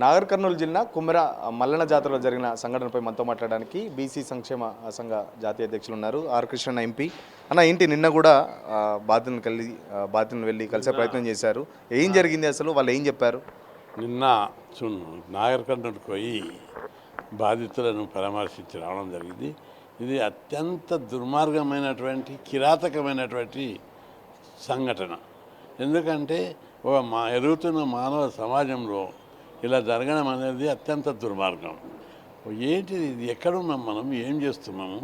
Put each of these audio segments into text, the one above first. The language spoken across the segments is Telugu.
నాగర్ కర్నూలు జిల్లా కుమ్మెర మల్లన్న జాతరలో జరిగిన సంఘటనపై మనతో మాట్లాడడానికి బీసీ సంక్షేమ సంఘ జాతీయ అధ్యక్షులు ఉన్నారు ఆర్ కృష్ణ ఎంపీ. అన్న ఏంటి నిన్న కూడా బాధితులను వెళ్ళి కలిసే ప్రయత్నం చేశారు. ఏం జరిగింది అసలు, వాళ్ళు ఏం చెప్పారు? నిన్న నాగర్ కర్నూలుకు పోయి బాధితులను పరామర్శించి రావడం జరిగింది. ఇది అత్యంత దుర్మార్గమైనటువంటి కిరాతకమైనటువంటి సంఘటన. ఎందుకంటే ఎదుగుతున్న మానవ సమాజంలో ఇలా జరగడం అనేది అత్యంత దుర్మార్గం. ఏంటిది, ఇది ఎక్కడున్నాం, మనం ఏం చేస్తున్నాము?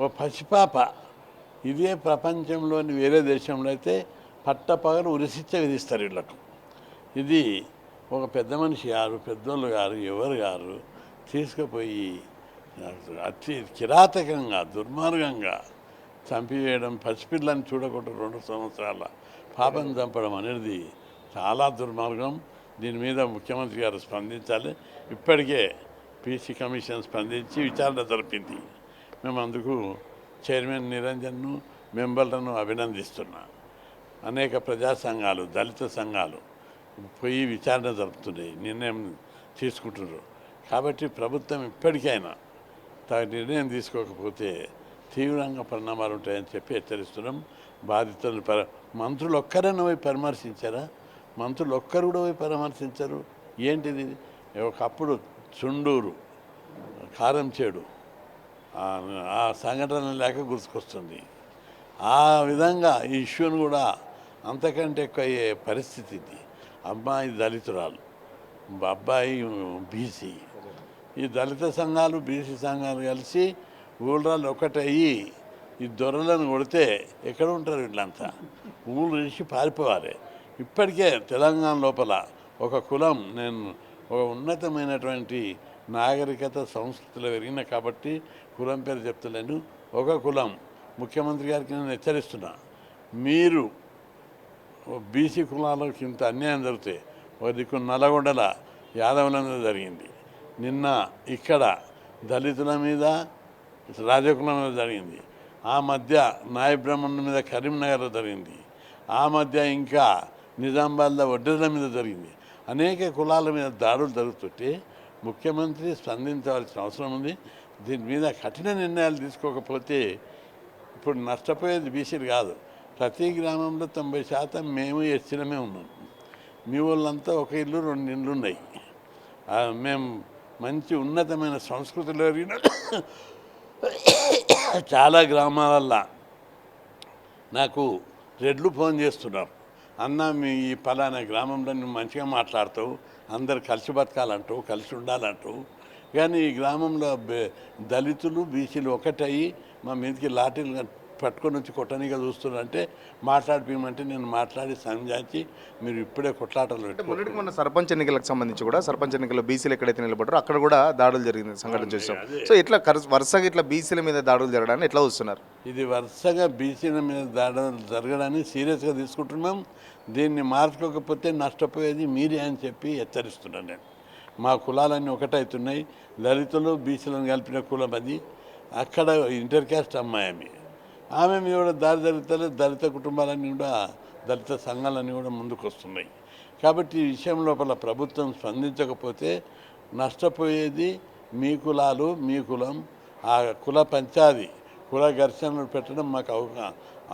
ఓ పసిపాప, ఇదే ప్రపంచంలోని వేరే దేశంలో అయితే పట్టపగలు ఉరిశిక్ష విధిస్తారు వీళ్ళకు. ఇది ఒక పెద్ద మనిషి గారు, పెద్దోళ్ళు గారు, ఎవరు గారు తీసుకుపోయి అతి కిరాతకంగా దుర్మార్గంగా చంపివేయడం, పసిపిల్లని చూడకుండా 2 సంవత్సరాల పాపం చంపడం అనేది చాలా దుర్మార్గం. దీని మీద ముఖ్యమంత్రి గారు స్పందించాలి. ఇప్పటికే పీసీ కమిషన్ స్పందించి విచారణ జరిపింది. మేము అందుకు చైర్మన్ నిరంజన్ను, మెంబర్లను అభినందిస్తున్నాం. అనేక ప్రజా సంఘాలు, దళిత సంఘాలు పోయి విచారణ జరుపుతున్నాయి, నిర్ణయం తీసుకుంటున్నారు. కాబట్టి ప్రభుత్వం ఇప్పటికైనా నిర్ణయం తీసుకోకపోతే తీవ్రంగా పరిణామాలు ఉంటాయని చెప్పి హెచ్చరిస్తున్నాం. బాధితులను మంత్రులు ఒక్కరైనా పోయి పరామర్శించారా? మంత్రులు ఒక్కరు కూడా పోయి పరామర్శించరు. ఏంటిది? ఒకప్పుడు చుండూరు, కారంచేడు ఆ సంఘటన లేక గుర్తుకొస్తుంది. ఆ విధంగా ఈ ఇష్యూను కూడా అంతకంటే ఎక్కువ అయ్యే పరిస్థితి ఇది. అమ్మాయి దళితురాలు, అబ్బాయి బీసీ. ఈ దళిత సంఘాలు, బీసీ సంఘాలు కలిసి ఊళ్ళలో ఒకటయ్యి ఈ దొరలను కొడితే ఎక్కడ ఉంటారు వీళ్ళంతా? ఊళ్ళు విడిచి పారిపోవాలి. ఇప్పటికే తెలంగాణ లోపల ఒక కులం, నేను ఒక ఉన్నతమైనటువంటి నాగరికత సంస్కృతిలో పెరిగిన కాబట్టి కులం పేరు చెప్తలేను, ఒక కులం. ముఖ్యమంత్రి గారికి నేను హెచ్చరిస్తున్నా, మీరు బీసీ కులాలకు ఇంత అన్యాయం జరిగితే ఒక దిక్కు నల్లగొండల యాదవుల మీద జరిగింది, నిన్న ఇక్కడ దళితుల మీద రాజకులం మీద జరిగింది, ఆ మధ్య నాయ బ్రాహ్మణుల మీద కరీంనగర్లో జరిగింది, ఆ మధ్య ఇంకా నిజామాబాద్లో వడ్డెర్ల మీద జరిగింది. అనేక కులాల మీద దాడులు జరుగుతుంటే ముఖ్యమంత్రి స్పందించవలసిన అవసరం ఉంది. దీని మీద కఠిన నిర్ణయాలు తీసుకోకపోతే ఇప్పుడు నష్టపోయేది బీసీలు కాదు, ప్రతి గ్రామంలో 90% మేము ఎస్సీలమే ఉన్నాం. మీ వాళ్ళంతా ఒక ఇల్లు 2 ఇండ్లు ఉన్నాయి. మేము మంచి ఉన్నతమైన సంస్కృతిలో ఎరిగిన చాలా గ్రామాలల్లో నాకు రెడ్లు ఫోన్ చేస్తున్నారు, అన్న మీ ఈ పలానా గ్రామంలో నువ్వు మంచిగా మాట్లాడతావు, అందరు కలిసి బతకాలంటావు, కలిసి ఉండాలంటావు, కానీ ఈ గ్రామంలో దళితులు బీసీలు ఒకటయ్యి మా మీదకి లాఠీలు పట్టుకొని వచ్చి కొట్టనిగా చూస్తున్నారంటే మాట్లాడిపోయమంటే నేను మాట్లాడి సంజాయించి మీరు ఇప్పుడే కొట్లాటలు మొన్నటికి మొన్న సర్పంచ్ ఎన్నికలకు సంబంధించి కూడా సర్పంచ్ ఎన్నికల్లో బీసీలు ఎక్కడైతే నిలబడ్డారో అక్కడ కూడా దాడులు జరిగింది సంఘటన చూసాం. సో ఇట్లా వరుసగా ఇట్లా బీసీల మీద దాడులు జరగడాన్ని ఎట్లా వస్తున్నారు? ఇది వరుసగా బీసీల మీద దాడులు జరగడాన్ని సీరియస్గా తీసుకుంటున్నాం. దీన్ని మార్చుకోకపోతే నష్టపోయేది మీరే అని చెప్పి హెచ్చరిస్తున్నాను నేను. మా కులాలన్నీ ఒకటవుతున్నాయి, దళితులు బీసీలను కలిపిన కులం అది. అక్కడ ఇంటర్ క్యాస్ట్ అమ్మాయి ఆమె మీద కూడా దారి జరుగుతుంది. దళిత కుటుంబాలన్నీ కూడా, దళిత సంఘాలన్నీ కూడా ముందుకు వస్తున్నాయి. కాబట్టి ఈ విషయం లోపల ప్రభుత్వం స్పందించకపోతే నష్టపోయేది మీ కులాలు, మీ కులం. ఆ కుల పంచాది, కుల ఘర్షణలు పెట్టడం మాకు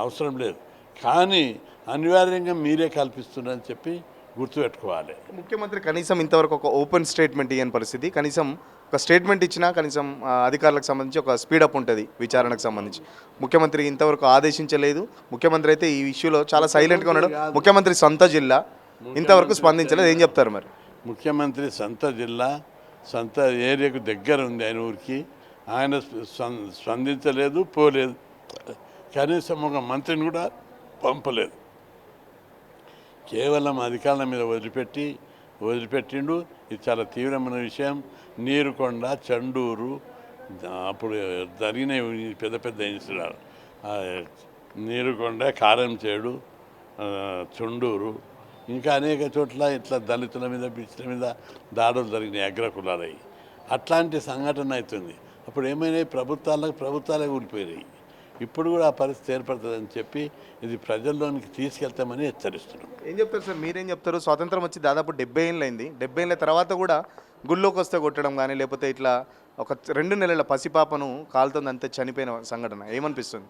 అవసరం లేదు, కానీ అనివార్యంగా మీరే కల్పిస్తున్నారని చెప్పి గుర్తుపెట్టుకోవాలి. ముఖ్యమంత్రి కనీసం ఇంతవరకు ఒక ఓపెన్ స్టేట్మెంట్ ఇవ్వని పరిస్థితి, కనీసం ఒక స్టేట్మెంట్ ఇచ్చినా కనీసం అధికారులకు సంబంధించి ఒక స్పీడప్ ఉంటుంది విచారణకు సంబంధించి. ముఖ్యమంత్రి ఇంతవరకు ఆదేశించలేదు. ముఖ్యమంత్రి అయితే ఈ ఇష్యూలో చాలా సైలెంట్గా ఉన్నాడు. ముఖ్యమంత్రి సొంత జిల్లా ఇంతవరకు స్పందించలేదు, ఏం చెప్తారు మరి? ముఖ్యమంత్రి సొంత జిల్లా, సొంత ఏరియాకు దగ్గర ఉంది ఆయన ఊరికి, ఆయన స్పందించలేదు, పోలేదు, కనీసం ఒక మంత్రిని కూడా పంపలేదు. కేవలం అధికారుల మీద వదిలిపెట్టిండు. ఇది చాలా తీవ్రమైన విషయం. నీరుకొండ, చండూరు, అప్పుడు జరిగిన పెద్ద పెద్ద ఇన్సిడెంట్, నీరుకొండ, కారంచేడు, చుండూరు, ఇంకా అనేక చోట్ల ఇట్లా దళితుల మీద బీచ్ల మీద దాడులు జరిగినాయి అగ్రకులాలయ్యి. అట్లాంటి సంఘటన అవుతుంది. అప్పుడు ఏమైనా ప్రభుత్వాలే కూలిపోయినాయి. ఇప్పుడు కూడా ఆ పరిస్థితి ఏర్పడుతుందని చెప్పి ఇది ప్రజల్లోనికి తీసుకెళ్తామని హెచ్చరిస్తున్నాం. ఏం చెప్తారు సార్, మీరేం చెప్తారు? స్వాతంత్రం వచ్చి దాదాపు 70 ఏళ్ళు అయింది. 70 ఏళ్ళ తర్వాత కూడా గుళ్ళోకి వస్తే కొట్టడం కానీ, లేకపోతే ఇట్లా ఒక 2 నెలల పసిపాపను కాలుతుంది అంతే చనిపోయిన సంఘటన ఏమనిపిస్తుంది?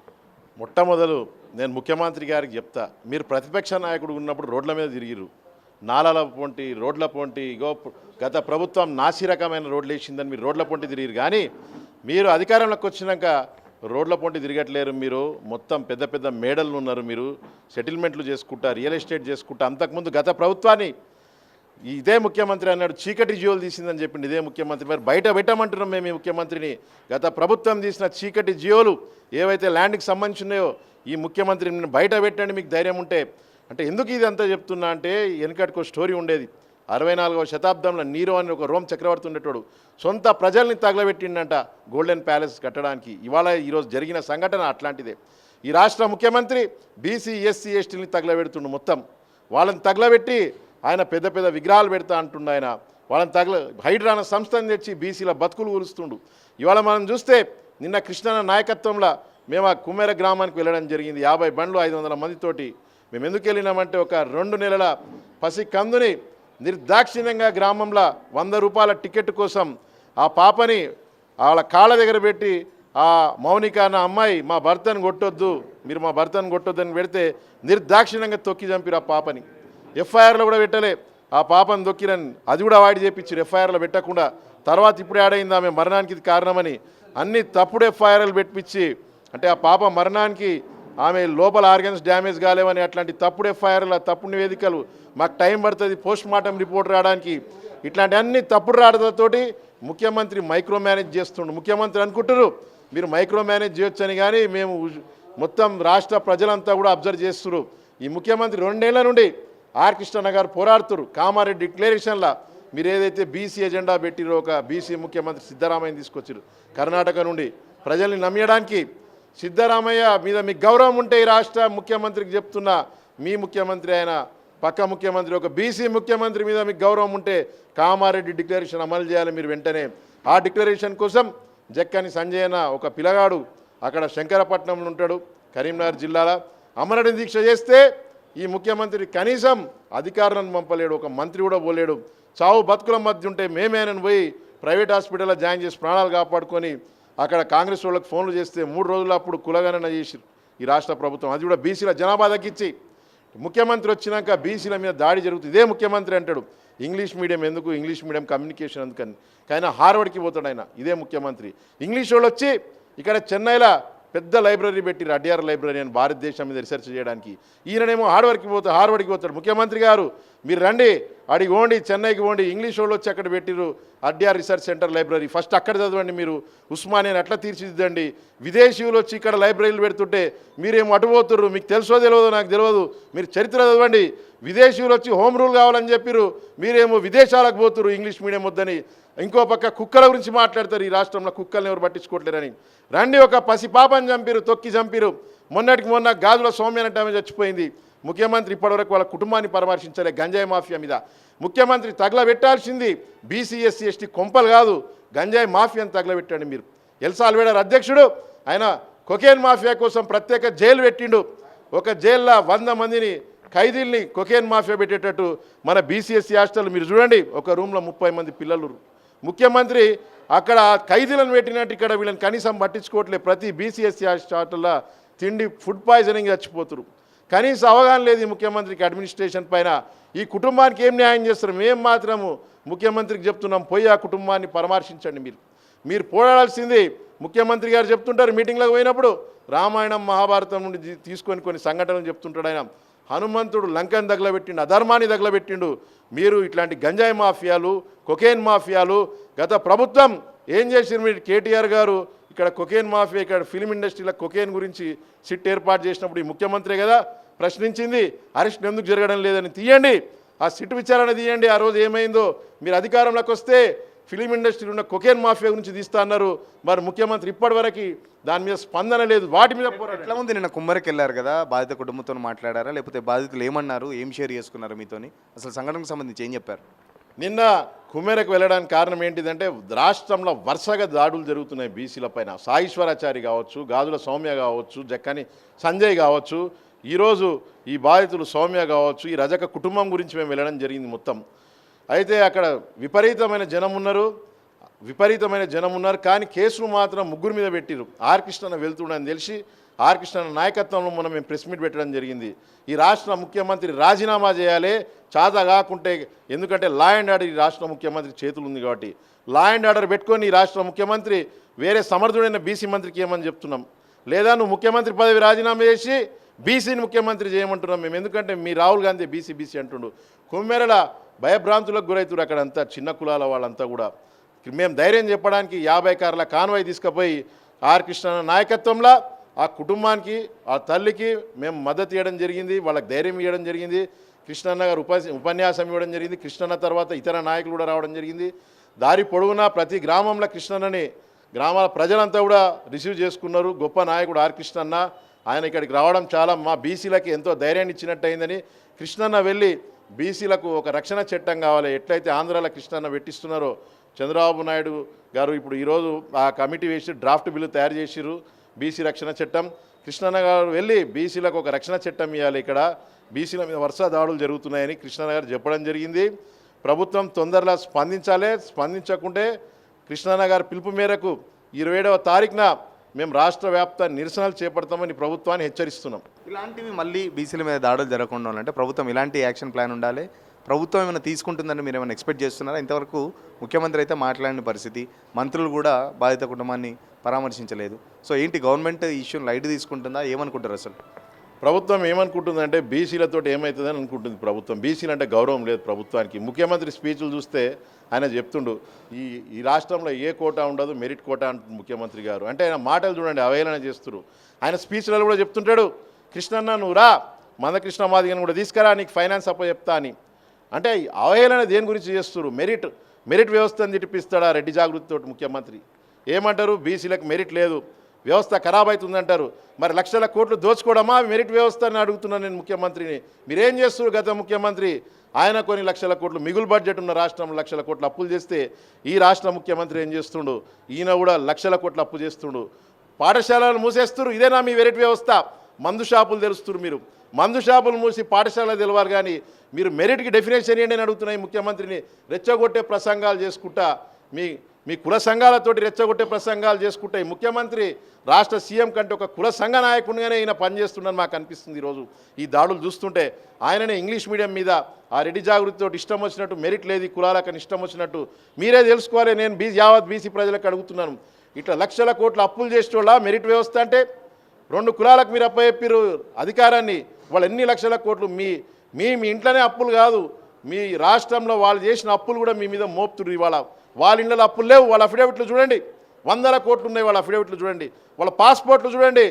మొట్టమొదలు నేను ముఖ్యమంత్రి గారికి చెప్తా, మీరు ప్రతిపక్ష నాయకుడు ఉన్నప్పుడు రోడ్ల మీద తిరిగిరు, నాలాల పొంటి రోడ్ల పొంటి ఇగో గత ప్రభుత్వం నాసిరకమైన రోడ్లు వేసిందని మీరు రోడ్ల పొంటి తిరిగిరు. కానీ మీరు అధికారంలోకి వచ్చినాక రోడ్ల పొంటి తిరగట్లేరు. మీరు మొత్తం పెద్ద పెద్ద మేడలు ఉన్నారు, మీరు సెటిల్మెంట్లు చేసుకుంటా, రియల్ ఎస్టేట్ చేసుకుంటా. అంతకుముందు గత ప్రభుత్వాన్ని ఇదే ముఖ్యమంత్రి అన్నాడు చీకటి జియోలు తీసిందని చెప్పింది ఇదే ముఖ్యమంత్రి. మరి బయట పెట్టమంటున్నాం మేము ఈ ముఖ్యమంత్రిని. గత ప్రభుత్వం తీసిన చీకటి జియోలు ఏవైతే ల్యాండ్కి సంబంధించి ఉన్నాయో ఈ ముఖ్యమంత్రిని బయట పెట్టండి మీకు ధైర్యం ఉంటే. అంటే ఎందుకు ఇది అంతా చెప్తున్నా అంటే, వెనకటికో స్టోరీ ఉండేది. 64వ శతాబ్దంలో నీరో అని ఒక రోమ్ చక్రవర్తి ఉండేటోడు సొంత ప్రజల్ని తగలబెట్టిండంట గోల్డెన్ ప్యాలెస్ కట్టడానికి. ఈరోజు జరిగిన సంఘటన అట్లాంటిదే. ఈ రాష్ట్ర ముఖ్యమంత్రి బీసీ ఎస్సీ ఎస్టీని తగలబెడుతుండు. మొత్తం వాళ్ళని తగలబెట్టి ఆయన పెద్ద పెద్ద విగ్రహాలు పెడతా అంటుండు. ఆయన వాళ్ళని హైడ్రాన సంస్థను తెచ్చి బీసీల బతుకులు కూలుస్తుండు. ఇవాళ మనం చూస్తే నిన్న కృష్ణన్న నాయకత్వంలో మేము ఆ కుమ్మేర గ్రామానికి వెళ్ళడం జరిగింది. 50 బండ్లు 500 మందితోటి. మేము ఎందుకు వెళ్ళినామంటే ఒక 2 నెలల పసి కందుని నిర్దాక్షిణ్యంగా గ్రామంలో 100 రూపాయల టికెట్ కోసం ఆ పాపని వాళ్ళ కాళ్ళ దగ్గర పెట్టి, ఆ మౌనిక అన్న అమ్మాయి మా భర్తను కొట్టొద్దు, మీరు మా భర్తను కొట్టొద్దు అని పెడితే నిర్దాక్షిణ్యంగా తొక్కి చంపిరు ఆ పాపని. ఎఫ్ఐఆర్లో కూడా పెట్టలే, ఆ పాపను దొక్కిరని అది కూడా అవాయిడ్ చేయించారు ఎఫ్ఐఆర్లో పెట్టకుండా. తర్వాత ఇప్పుడు యాడైంది ఆమె మరణానికి ఇది కారణమని అన్ని తప్పుడు ఎఫ్ఐఆర్లు పెట్టించి, అంటే ఆ పాప మరణానికి ఆమె లోపల ఆర్గన్స్ డ్యామేజ్ కాలేవని అట్లాంటి తప్పుడు ఎఫ్ఐఆర్ల తప్పుడు నివేదికలు, మాకు టైం పడుతుంది పోస్ట్ మార్టం రిపోర్ట్ రావడానికి, ఇట్లాంటి అన్ని తప్పుడు రావడంతోటి ముఖ్యమంత్రి మైక్రో మేనేజ్ చేస్తుండు. ముఖ్యమంత్రి అనుకుంటారు మీరు మైక్రో మేనేజ్ చేయొచ్చని, కానీ మేము మొత్తం రాష్ట్ర ప్రజలంతా కూడా అబ్జర్వ్ చేస్తున్నారు. ఈ ముఖ్యమంత్రి 2 ఏళ్ల నుండి ఆర్ కృష్ణన్న గారు పోరాడుతున్నారు. కామారెడ్డి డిక్లరేషన్లో మీరు ఏదైతే బీసీ ఎజెండా పెట్టిరో, ఒక బీసీ ముఖ్యమంత్రి సిద్ధరామయ్యని తీసుకొచ్చారు కర్ణాటక నుండి ప్రజల్ని నమ్మడానికి. సిద్ధరామయ్య మీద మీకు గౌరవం ఉంటే ఈ రాష్ట్ర ముఖ్యమంత్రికి చెప్తున్నా, మీ ముఖ్యమంత్రి ఆయన పక్క ముఖ్యమంత్రి, ఒక బీసీ ముఖ్యమంత్రి మీద మీకు గౌరవం ఉంటే కామారెడ్డి డిక్లరేషన్ అమలు చేయాలి మీరు వెంటనే. ఆ డిక్లరేషన్ కోసం జక్కని సంజయన ఒక పిల్లగాడు అక్కడ శంకరపట్నంలో ఉంటాడు, కరీంనగర్ జిల్లాలో అమరణ దీక్ష చేస్తే ఈ ముఖ్యమంత్రి కనీసం అధికారులను పంపలేడు, ఒక మంత్రి కూడా పోలేడు. చావు బతుకుల మధ్య ఉంటే మేమేనని పోయి ప్రైవేట్ హాస్పిటల్లో జాయిన్ చేసి ప్రాణాలు కాపాడుకొని అక్కడ కాంగ్రెస్ వాళ్ళకి ఫోన్లు చేస్తే 3 రోజులు అప్పుడు కులగణన చేసి ఈ రాష్ట్ర ప్రభుత్వం, అది కూడా బీసీల జనాభా తగ్గించి. ముఖ్యమంత్రి వచ్చినాక బీసీల మీద దాడి జరుగుతుంది. ఇదే ముఖ్యమంత్రి అంటాడు ఇంగ్లీష్ మీడియం ఎందుకు, ఇంగ్లీష్ మీడియం కమ్యూనికేషన్ ఎందుకని. కానీ హార్వర్డ్కి పోతాడు ఆయన, ఇదే ముఖ్యమంత్రి. ఇంగ్లీష్ వాళ్ళు వచ్చి ఇక్కడ చెన్నైలో పెద్ద లైబ్రరీ పెట్టిరు, అడ్యార్ లైబ్రరీ అని, భారతదేశం మీద రీసెర్చ్ చేయడానికి. ఈయననేమో హార్వర్డ్కి పోతాడు. ముఖ్యమంత్రి గారు మీరు రండి, అడిగి పోండి, చెన్నైకి పోండి, ఇంగ్లీష్ వాళ్ళు వచ్చి అక్కడ పెట్టిరు అడ్యార్ రీసెర్చ్ సెంటర్ లైబ్రరీ, ఫస్ట్ అక్కడ చదవండి మీరు, ఉస్మానియాని అట్లా తీర్చిదిద్దండి. విదేశీయులు వచ్చి ఇక్కడ లైబ్రరీలు పెడుతుంటే మీరేమో అటుపోతుర్రు, మీకు తెలుసో తెలియదో నాకు తెలియదు, మీరు చరిత్ర చదవండి. విదేశీయులు వచ్చి హోమ్ రూల్ కావాలని చెప్పిరు, మీరేమో విదేశాలకు పోతురు ఇంగ్లీష్ మీడియం వద్దని. ఇంకో పక్క కుక్కల గురించి మాట్లాడతారు, ఈ రాష్ట్రంలో కుక్కల్ని ఎవరు పట్టించుకోవట్లేరని. రండి, ఒక పసి పాపని చంపిరు, తొక్కి చంపిరు. మొన్నటికి మొన్న గాజుల సౌమ్యనంటే ఆమె చచ్చిపోయింది. ముఖ్యమంత్రి ఇప్పటివరకు వాళ్ళ కుటుంబాన్ని పరామర్శించలే. గంజాయి మాఫియా మీద ముఖ్యమంత్రి తగలబెట్టాల్సింది బీసీ ఎస్సీ ఎస్టీ కొంపలు కాదు, గంజాయి మాఫియాని తగలబెట్టాడు మీరు. ఎల్సాల్వేడర్ అధ్యక్షుడు ఆయన కొకేన్ మాఫియా కోసం ప్రత్యేక జైలు పెట్టిండు. ఒక జైల్లో 100 మందిని ఖైదీల్ని కొకేన్ మాఫియా పెట్టేటట్టు మన బీసీఎస్సీ హాస్టల్ మీరు చూడండి, ఒక రూమ్లో 30 మంది పిల్లలు. ముఖ్యమంత్రి అక్కడ ఖైదీలను పెట్టినట్టు ఇక్కడ వీళ్ళని కనీసం పట్టించుకోవట్లేదు. ప్రతి బీసీఎస్సీ హాస్టల్లో తిండి ఫుడ్ పాయిజనింగ్ చచ్చిపోతురు. కనీస అవగాహన లేదు ఈ ముఖ్యమంత్రికి అడ్మినిస్ట్రేషన్ పైన. ఈ కుటుంబానికి ఏం న్యాయం చేస్తారు? మేము మాత్రము ముఖ్యమంత్రికి చెప్తున్నాం, పోయి ఆ కుటుంబాన్ని పరామర్శించండి. మీరు పోరాడాల్సింది. ముఖ్యమంత్రి గారు చెప్తుంటారు మీటింగ్లకు పోయినప్పుడు, రామాయణం మహాభారతం నుండి తీసుకొని కొన్ని సంఘటనలు చెప్తుంటాడు ఆయన. హనుమంతుడు లంకను తగలబెట్టిండు, అధర్మాన్ని తగలబెట్టిండు. మీరు ఇట్లాంటి గంజాయి మాఫియాలు, కొకేన్ మాఫియాలు, గత ప్రభుత్వం ఏం చేసిండ్రు? మీరు కేటీఆర్ గారు ఇక్కడ కొకేన్ మాఫియా, ఇక్కడ ఫిలిం ఇండస్ట్రీలో కొకేన్ గురించి సిట్ ఏర్పాటు చేసినప్పుడు ఈ ముఖ్యమంత్రి కదా ప్రశ్నించింది, అరెస్ట్ ఎందుకు జరగడం లేదని తీయండి, ఆ సిట్ విచారణ తీయండి. ఆ రోజు ఏమైందో, మీరు అధికారంలోకి వస్తే ఫిలిం ఇండస్ట్రీలో ఉన్న కొకేన్ మాఫియా గురించి తీస్తా అన్నారు. మరి ముఖ్యమంత్రి ఇప్పటివరకు దాని మీద స్పందన లేదు. వాటి మీద ఎట్లా ఉంది? నిన్న కుమ్మరికి వెళ్ళారు కదా, బాధిత కుటుంబంతో మాట్లాడారా, లేకపోతే బాధితులు ఏమన్నారు, ఏం షేర్ చేసుకున్నారు మీతోని? అసలు సంఘటనకు సంబంధించి ఏం చెప్పారు? నిన్న కుమ్మేరకు వెళ్ళడానికి కారణం ఏంటిదంటే రాష్ట్రంలో వరుసగా దాడులు జరుగుతున్నాయి బీసీల పైన. సాయిశ్వరాచారి కావచ్చు, గాజుల సౌమ్య కావచ్చు, జక్కని సంజయ్ కావచ్చు, ఈరోజు ఈ బాధితులు సౌమ్య కావచ్చు, ఈ రజక కుటుంబం గురించి మేము వెళ్ళడం జరిగింది మొత్తం. అయితే అక్కడ విపరీతమైన జనం ఉన్నారు కానీ కేసులు మాత్రం ముగ్గురు మీద పెట్టిరు. ఆర్ కృష్ణన్న వెళ్తుండని తెలిసి ఆర్ కృష్ణన్న నాయకత్వంలో మొన్న మేము ప్రెస్ మీట్ పెట్టడం జరిగింది. ఈ రాష్ట్ర ముఖ్యమంత్రి రాజీనామా చేయాలి చాత కాకుంటే, ఎందుకంటే లా అండ్ ఆర్డర్ ఈ రాష్ట్ర ముఖ్యమంత్రి చేతులు ఉంది కాబట్టి లా అండ్ ఆర్డర్ పెట్టుకొని ఈ రాష్ట్ర ముఖ్యమంత్రి వేరే సమర్థుడైన బీసీ మంత్రికి ఏమని చెప్తున్నాం, లేదా నువ్వు ముఖ్యమంత్రి పదవి రాజీనామా చేసి బీసీని ముఖ్యమంత్రి చేయమంటున్నాం మేము. ఎందుకంటే మీ రాహుల్ గాంధీ బీసీ అంటుండు. కుమ్మెరల భయభ్రాంతులకు గురవుతారు అక్కడంతా చిన్న కులాల వాళ్ళంతా కూడా. మేము ధైర్యం చెప్పడానికి 50 కార్ల కాన్వాయ్ తీసుకుపోయి ఆర్ కృష్ణ నాయకత్వంలో ఆ కుటుంబానికి, ఆ తల్లికి మేము మద్దతు ఇవ్వడం జరిగింది, వాళ్ళకి ధైర్యం ఇవ్వడం జరిగింది. కృష్ణన్న గారు ఉపన్యాసం ఇవ్వడం జరిగింది. కృష్ణన్న తర్వాత ఇతర నాయకులు కూడా రావడం జరిగింది. దారి పొడవునా ప్రతి గ్రామంలో కృష్ణన్నని గ్రామాల ప్రజలంతా కూడా రిసీవ్ చేసుకున్నారు. గొప్ప నాయకుడు ఆర్ కృష్ణన్న. ఆయన ఇక్కడికి రావడం చాలా మా బీసీలకి ఎంతో ధైర్యాన్ని ఇచ్చినట్టు అయిందని. కృష్ణన్న వెళ్ళి బీసీలకు ఒక రక్షణ చట్టం కావాలి, ఎట్లయితే ఆంధ్రాలో కృష్ణన్న పెట్టిస్తున్నారో చంద్రబాబు నాయుడు గారు ఇప్పుడు ఈరోజు ఆ కమిటీ వేసి డ్రాఫ్ట్ బిల్లు తయారు చేసిరు, బీసీ రక్షణ చట్టం. కృష్ణన్న గారు వెళ్ళి బీసీలకు ఒక రక్షణ చట్టం ఇవ్వాలి, ఇక్కడ బీసీల మీద వరుస దాడులు జరుగుతున్నాయని కృష్ణన్న గారు చెప్పడం జరిగింది. ప్రభుత్వం తొందరలో స్పందించాలి. స్పందించకుంటే కృష్ణన్న గారి పిలుపు మేరకు 27వ తారీఖున మేము రాష్ట్ర వ్యాప్త నిరసనలు చేపడతామని ప్రభుత్వాన్ని హెచ్చరిస్తున్నాం. ఇలాంటివి మళ్ళీ బీసీల మీద దాడులు జరగకుండా ఉండాలంటే ప్రభుత్వం ఇలాంటి యాక్షన్ ప్లాన్ ఉండాలి. ప్రభుత్వం ఏమైనా తీసుకుంటుందని మీరు ఏమైనా ఎక్స్పెక్ట్ చేస్తున్నారా? ఇంతవరకు ముఖ్యమంత్రి అయితే మాట్లాడిన పరిస్థితి, మంత్రులు కూడా బాధిత కుటుంబాన్ని పరామర్శించలేదు. సో ఏంటి గవర్నమెంట్ ఇష్యూని లైట్ తీసుకుంటుందా? ఏమనుకుంటారు అసలు? ప్రభుత్వం ఏమనుకుంటుందంటే బీసీలతో ఏమవుతుందని అనుకుంటుంది ప్రభుత్వం. బీసీలు అంటే గౌరవం లేదు ప్రభుత్వానికి. ముఖ్యమంత్రి స్పీచ్లు చూస్తే ఆయన చెప్తుండు ఈ రాష్ట్రంలో ఏ కోటా ఉండదు, మెరిట్ కోటా అంటుంది ముఖ్యమంత్రి గారు. అంటే ఆయన మాటలు చూడండి, అవహేళన చేస్తున్నారు. ఆయన స్పీచ్లలో కూడా చెప్తుంటాడు, కృష్ణన్న నువ్వు రా, మందకృష్ణ మాదిగని కూడా తీసుకురా, నీకు ఫైనాన్స్ అప్ప చెప్తా అని. అంటే అవహేళన దేని గురించి చేస్తున్నారు? మెరిట్ వ్యవస్థను తిట్టిపిస్తాడా రెడ్డి జాగృతితో ముఖ్యమంత్రి? ఏమంటారు? బీసీలకు మెరిట్ లేదు, వ్యవస్థ ఖరాబ్ అవుతుందంటారు. మరి లక్షల కోట్లు దోచుకోవడమా మెరిట్ వ్యవస్థ అని అడుగుతున్నాను నేను ముఖ్యమంత్రిని. మీరేం చేస్తున్నారు? గత ముఖ్యమంత్రి ఆయన కొన్ని లక్షల కోట్లు మిగులు బడ్జెట్ ఉన్న రాష్ట్రంలో లక్షల కోట్లు అప్పులు చేస్తే ఈ రాష్ట్ర ముఖ్యమంత్రి ఏం చేస్తుండు? ఈయన కూడా లక్షల కోట్లు అప్పు చేస్తుండు. పాఠశాలలు మూసేస్తున్నారు. ఇదేనా మీ మెరిట్ వ్యవస్థ? మందు షాపులు తెలుస్తున్నారు మీరు. మందు షాపులు మూసి పాఠశాలలు తెలవారు కానీ మీరు మెరిట్కి డెఫినేషన్ ఏంటి అని అడుగుతున్నాయి ముఖ్యమంత్రిని. రెచ్చగొట్టే ప్రసంగాలు చేసుకుంటా మీ కుల సంఘాలతోటి రెచ్చగొట్టే ప్రసంగాలు చేసుకుంటే ఈ ముఖ్యమంత్రి రాష్ట్ర సీఎం కంటే ఒక కుల సంఘ నాయకుడిగానే ఈయన పనిచేస్తుందని మాకు అనిపిస్తుంది. ఈరోజు ఈ దాడులు చూస్తుంటే ఆయననే ఇంగ్లీష్ మీడియం మీద ఆ రెడ్డి జాగృతితో ఇష్టం వచ్చినట్టు, మెరిట్ లేదు కులాలకని ఇష్టం వచ్చినట్టు మీరే తెలుసుకోవాలి. నేను యావత్ బీసీ ప్రజలకు అడుగుతున్నాను, ఇట్లా లక్షల కోట్ల అప్పులు చేసేటోళ్ళ మెరిట్ వ్యవస్థ అంటే? 2 కులాలకు మీరు అప్పచెప్పారు అధికారాన్ని, వాళ్ళు ఎన్ని లక్షల కోట్లు మీ ఇంట్లోనే అప్పులు కాదు, మీ రాష్ట్రంలో వాళ్ళు చేసిన అప్పులు కూడా మీ మీద మోపుతున్నారు. ఇవాళ వాళ్ళ ఇళ్ళలో అప్పులు లేవు, వాళ్ళ అఫిడవిట్లు చూడండి, 100 కోట్లు ఉన్నాయి వాళ్ళ అఫిడవిట్లు చూడండి, వాళ్ళ పాస్పోర్ట్లు చూడండి,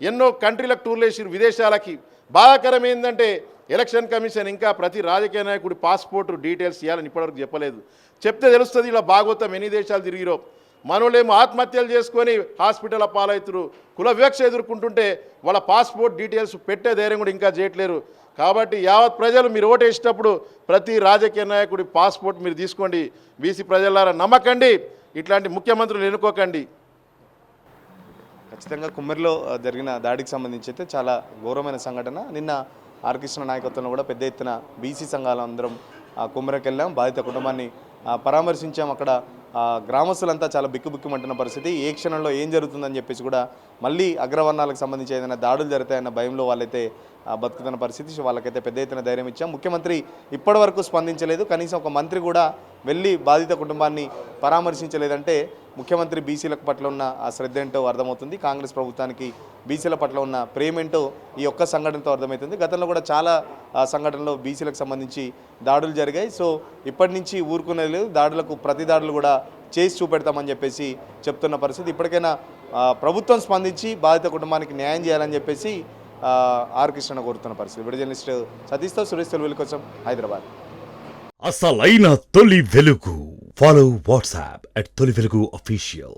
ఎన్నో కంట్రీలకు టూర్లు వేసారు విదేశాలకి. బాధాకరం ఏంటంటే ఎలక్షన్ కమిషన్ ఇంకా ప్రతి రాజకీయ నాయకుడి పాస్పోర్ట్ డీటెయిల్స్ ఇవ్వాలని ఇప్పటివరకు చెప్పలేదు. చెప్తే తెలుస్తుంది ఇలా భాగవతం ఎన్ని దేశాలు తిరిగిరో. మనోళ్ళేమో ఆత్మహత్యలు చేసుకొని హాస్పిటల్ పాలవుతురు, కుల వివక్ష ఎదుర్కొంటుంటే వాళ్ళ పాస్పోర్ట్ డీటెయిల్స్ పెట్టే ధైర్యం కూడా ఇంకా చేయట్లేరు. కాబట్టి యావత్ ప్రజలు మీరు ఓటేసేటప్పుడు ప్రతి రాజకీయ నాయకుడి పాస్పోర్ట్ మీరు తీసుకోండి. బీసీ ప్రజలారా నమ్మకండి, ఇట్లాంటి ముఖ్యమంత్రులు ఎన్నుకోకండి. ఖచ్చితంగా కుమ్మెరిలో జరిగిన దాడికి సంబంధించి అయితే చాలా ఘోరమైన సంఘటన. నిన్న ఆర్ కృష్ణ నాయకత్వంలో కూడా పెద్ద ఎత్తున బీసీ సంఘాలు అందరం కుమ్మెరకు వెళ్ళాం, బాధిత కుటుంబాన్ని పరామర్శించాం. అక్కడ గ్రామస్తులంతా చాలా బిక్కుబిక్కుమంటున్న పరిస్థితి. ఏ క్షణంలో ఏం జరుగుతుందని చెప్పేసి కూడా మళ్ళీ అగ్రవర్ణాలకు సంబంధించి ఏదైనా దాడులు జరుగుతాయన్న భయంలో వాళ్ళైతే బతుకుతున్న పరిస్థితి. సో వాళ్ళకైతే పెద్ద ఎత్తున ధైర్యం ఇచ్చాం. ముఖ్యమంత్రి ఇప్పటి వరకు స్పందించలేదు, కనీసం ఒక మంత్రి కూడా వెళ్ళి బాధిత కుటుంబాన్ని పరామర్శించలేదంటే ముఖ్యమంత్రి బీసీల పట్ల ఉన్న ఆ శ్రద్ధ ఏంటో అర్థమవుతుంది. కాంగ్రెస్ ప్రభుత్వానికి బీసీల పట్ల ఉన్న ప్రేమేంటో ఈ ఒక్క సంఘటనతో అర్థమవుతుంది. గతంలో కూడా చాలా సంఘటనలో బీసీలకు సంబంధించి దాడులు జరిగాయి. సో ఇప్పటి నుంచి ఊరుకునేది లేదు, దాడులకు ప్రతి దాడులు కూడా చేసి చూపెడతామని చెప్పేసి చెప్తున్న పరిస్థితి. ఇప్పటికైనా ప్రభుత్వం స్పందించి బాధిత కుటుంబానికి న్యాయం చేయాలని చెప్పేసి ఆర్ కృష్ణ కోరుతున్న పరిస్థితి. వీడియో జర్నలిస్ట్ సతీష్తో సురేష్ తెలుగు కోసం హైదరాబాద్. అసలైన తొలి వెలుగు. ఫాలో వాట్సాప్ @తొలి వెలుగు official.